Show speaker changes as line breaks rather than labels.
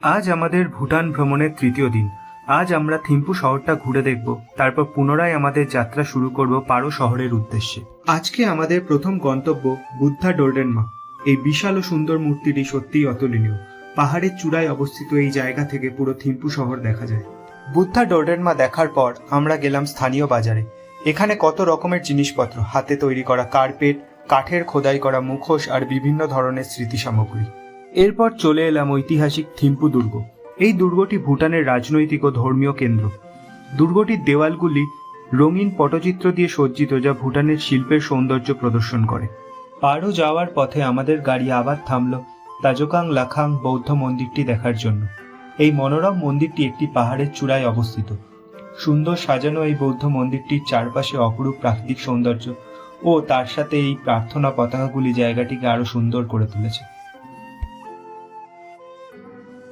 আজ আমাদের ভুটান ভ্রমণের তৃতীয় দিন। আজ আমরা থিম্পু শহরটা ঘুরে দেখব, তারপর পুনরায় আমাদের যাত্রা শুরু করব পারো শহরের উদ্দেশ্যে। আজকে আমাদের প্রথম গন্তব্য বুদ্ধা ডোরডেনমা। এই বিশাল ও সুন্দর মূর্তিটি সত্যিই অতুলনীয়। পাহাড়ের চূড়ায় অবস্থিত এই জায়গা থেকে পুরো থিম্পু শহর দেখা যায়। বুদ্ধা ডোরডেনমা দেখার পর আমরা গেলাম স্থানীয় বাজারে। এখানে কত রকমের জিনিসপত্র, হাতে তৈরি করা কার্পেট, কাঠের খোদাই করা মুখোশ আর বিভিন্ন ধরনের স্মৃতি সামগ্রী। এরপর চলে এলাম ঐতিহাসিক থিম্পু দুর্গ। এই দুর্গটি ভুটানের রাজনৈতিক ও ধর্মীয় কেন্দ্র। দুর্গটির দেওয়ালগুলি রঙিন পটচিত্র দিয়ে সজ্জিত, যা ভুটানের শিল্পের সৌন্দর্য প্রদর্শন করে। পারো যাওয়ার পথে আমাদের গাড়ি আবার থামল তাজোকাং লাখাং বৌদ্ধ মন্দিরটি দেখার জন্য। এই মনোরম মন্দিরটি একটি পাহাড়ের চূড়ায় অবস্থিত। সুন্দর সাজানো এই বৌদ্ধ মন্দিরটির চারপাশে অপরূপ প্রাকৃতিক সৌন্দর্য ও তার সাথে এই প্রার্থনা পতাকাগুলি জায়গাটিকে আরো সুন্দর করে তুলেছে।